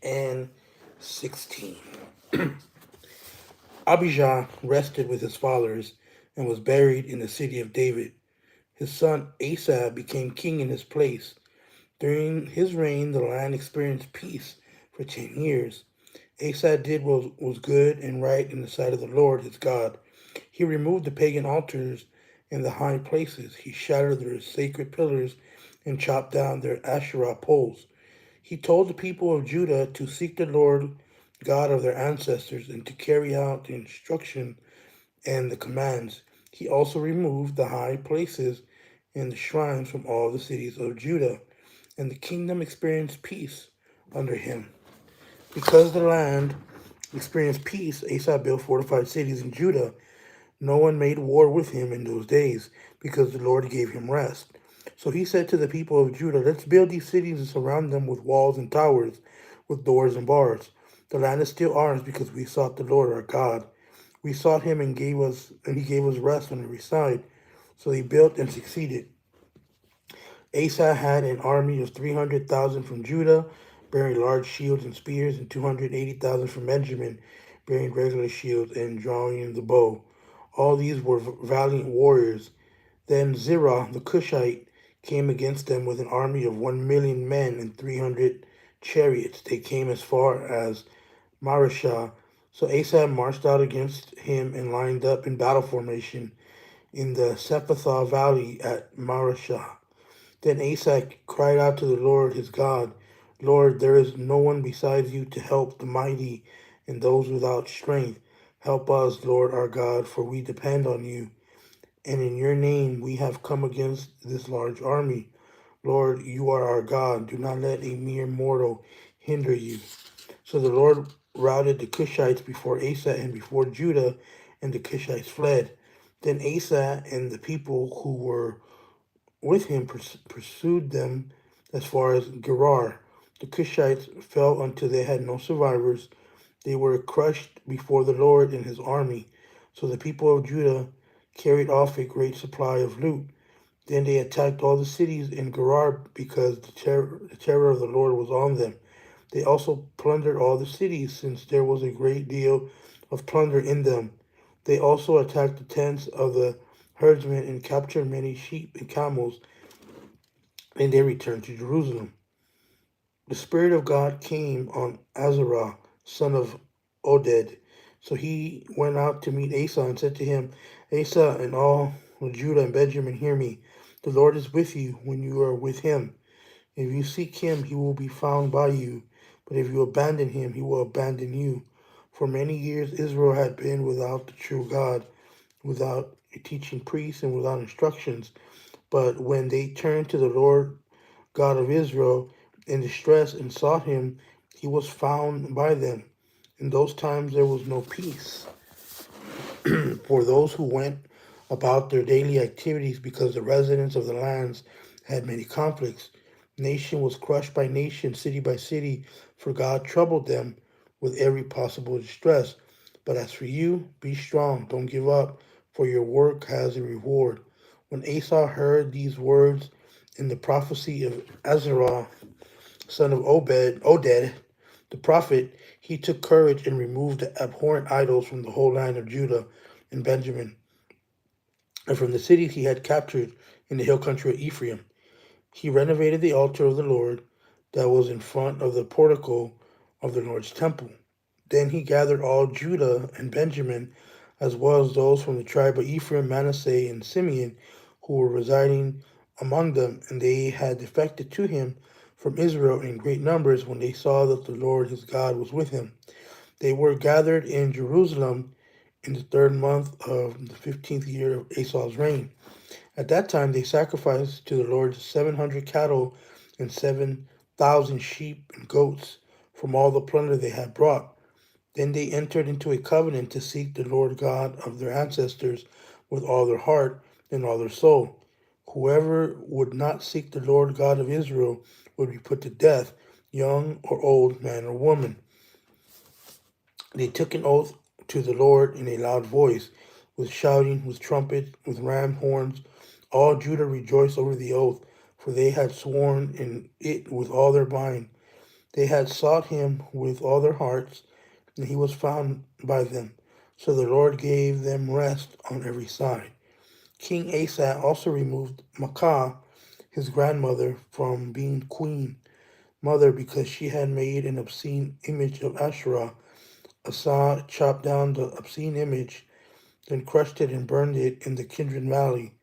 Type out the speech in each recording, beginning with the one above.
and 16. Abijah rested with his fathers and was buried in the city of David. His son Asa became king in his place. During his reign, the land experienced peace for 10 years. Asa did what was good and right in the sight of the Lord his God. He removed the pagan altars in the high places. He shattered their sacred pillars and chopped down their Asherah poles. He told the people of Judah to seek the Lord God of their ancestors and to carry out the instruction and the commands. He also removed the high places and the shrines from all the cities of Judah, and the kingdom experienced peace under him. Because the land experienced peace, Asa built fortified cities in Judah. No one made war with him in those days, because the Lord gave him rest. So he said to the people of Judah, "Let's build these cities and surround them with walls and towers, with doors and bars. The land is still ours because we sought the Lord our God. We sought him and he gave us rest on every side." So they built and succeeded. Asa had an army of 300,000 from Judah, bearing large shields and spears, and 280,000 from Benjamin, bearing regular shields and drawing the bow. All these were valiant warriors. Then Zerah the Cushite came against them with an army of 1,000,000 men and 300 chariots. They came as far as Mareshah. So Asa marched out against him and lined up in battle formation in the Sephathah valley at Mareshah. Then Asa cried out to the Lord his God, "Lord, there is no one besides you to help the mighty and those without strength. Help us, Lord our God, for we depend on you. And in your name we have come against this large army. Lord, you are our God. Do not let a mere mortal hinder you." So the Lord routed the Cushites before Asa and before Judah, and the Cushites fled. Then Asa and the people who were with him pursued them as far as Gerar. The Cushites fell until they had no survivors. They were crushed before the Lord and his army. So the people of Judah carried off a great supply of loot. Then they attacked all the cities in Gerar because the terror of the Lord was on them. They also plundered all the cities, since there was a great deal of plunder in them. They also attacked the tents of the herdsmen and captured many sheep and camels, and they returned to Jerusalem. The Spirit of God came on Azariah, son of Oded. So he went out to meet Asa and said to him, "Asa and all Judah and Benjamin, hear me. The Lord is with you when you are with him. If you seek him, he will be found by you. But if you abandon him, he will abandon you." For many years Israel had been without the true God, without a teaching priest, and without instructions. But when they turned to the Lord God of Israel in distress and sought him, he was found by them. In those times there was no peace for those who went about their daily activities, because the residents of the lands had many conflicts. Nation was crushed by nation, city by city, for God troubled them with every possible distress. But as for you, be strong, don't give up, for your work has a reward. When Asa heard these words in the prophecy of Azariah, son of Oded, the prophet, he took courage and removed the abhorrent idols from the whole land of Judah and Benjamin, and from the cities he had captured in the hill country of Ephraim. He renovated the altar of the Lord that was in front of the portico of the Lord's temple. Then he gathered all Judah and Benjamin, as well as those from the tribe of Ephraim, Manasseh, and Simeon, who were residing among them, and they had defected to him from Israel in great numbers when they saw that the Lord his God was with him. They were gathered in Jerusalem in the 3rd month of the 15th year of Asa's reign. At that time they sacrificed to the Lord 700 cattle and 7,000 sheep and goats from all the plunder they had brought. Then they entered into a covenant to seek the Lord God of their ancestors with all their heart and all their soul. Whoever would not seek the Lord God of Israel would be put to death, young or old, man or woman. They took an oath to the Lord in a loud voice, with shouting, with trumpets, with ram horns. All Judah rejoiced over the oath, for they had sworn in it with all their mind. They had sought him with all their hearts, and he was found by them. So the Lord gave them rest on every side. King Asa also removed Maacah, his grandmother, from being queen mother because she had made an obscene image of Asherah. Asa chopped down the obscene image, then crushed it and burned it in the Kidron Valley.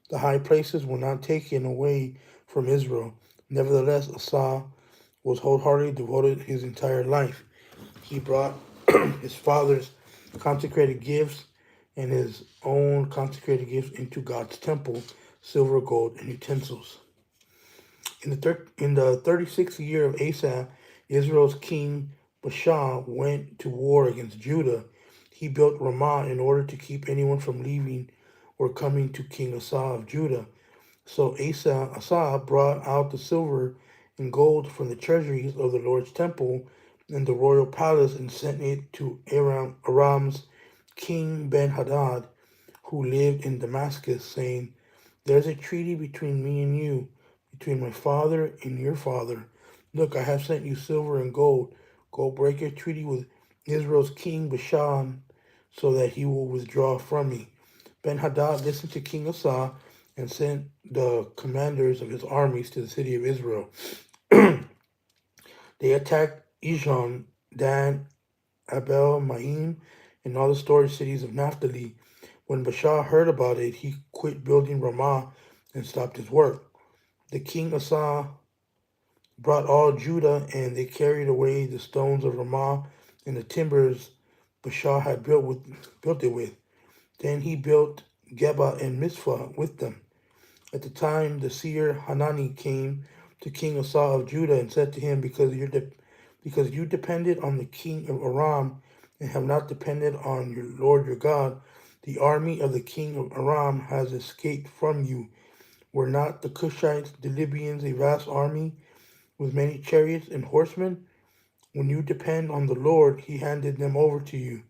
The high places were not taken away from Israel. Nevertheless, Asa was wholeheartedly devoted his entire life. He brought his father's consecrated gifts and his own consecrated gifts into God's temple, silver, gold, and utensils. In the 36th year of Asa, Israel's king Baasha went to war against Judah. He built Ramah in order to keep anyone from leaving or coming to King Asa of Judah. So Asa brought out the silver and gold from the treasuries of the Lord's temple and the royal palace and sent it to Aram's king Ben-Hadad, who lived in Damascus, saying, "There's a treaty between me and you, between my father and your father. Look, I have sent you silver and gold. Go break a treaty with Israel's king Bashan, so that he will withdraw from me." Ben-Hadad listened to King Asa and sent the commanders of his armies to the city of Israel. They attacked Ijon, Dan, Abel, Maim, and all the storage cities of Naphtali. When Baasha heard about it, he quit building Ramah and stopped his work. The king Asa brought all Judah, and they carried away the stones of Ramah and the timbers Baasha had built it with. Then he built Geba and Mizpah with them. At the time, the seer Hanani came to King Asa of Judah and said to him, because you depended on the king of Aram and have not depended on your Lord your God, the army of the king of Aram has escaped from you. Were not the Cushites, the Libyans, a vast army with many chariots and horsemen? When you depend on the Lord, he handed them over to you.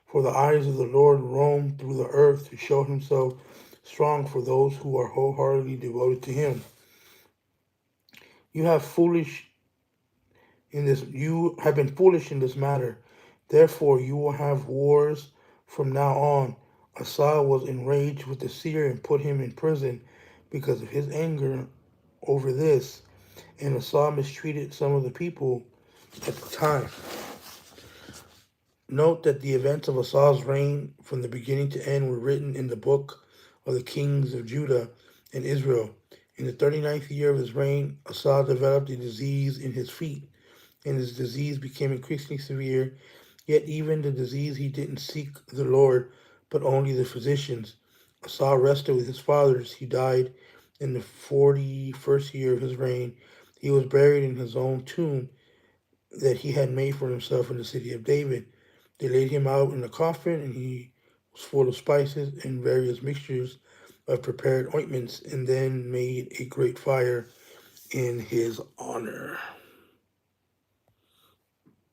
For the eyes of the Lord roam through the earth to show himself strong for those who are wholeheartedly devoted to him. You have been foolish in this matter. Therefore you will have wars from now on. Asa was enraged with the seer and put him in prison because of his anger over this, and Asa mistreated some of the people at the time. Note that the events of Asa's reign from the beginning to end were written in the book of the kings of Judah and Israel. In the 39th year of his reign, Asa developed a disease in his feet, and his disease became increasingly severe. Yet even the disease he didn't seek the Lord, but only the physicians. Asa rested with his fathers. He died in the 41st year of his reign. He was buried in his own tomb that he had made for himself in the city of David. They laid him out in a coffin, and he was full of spices and various mixtures of prepared ointments, and then made a great fire in his honor.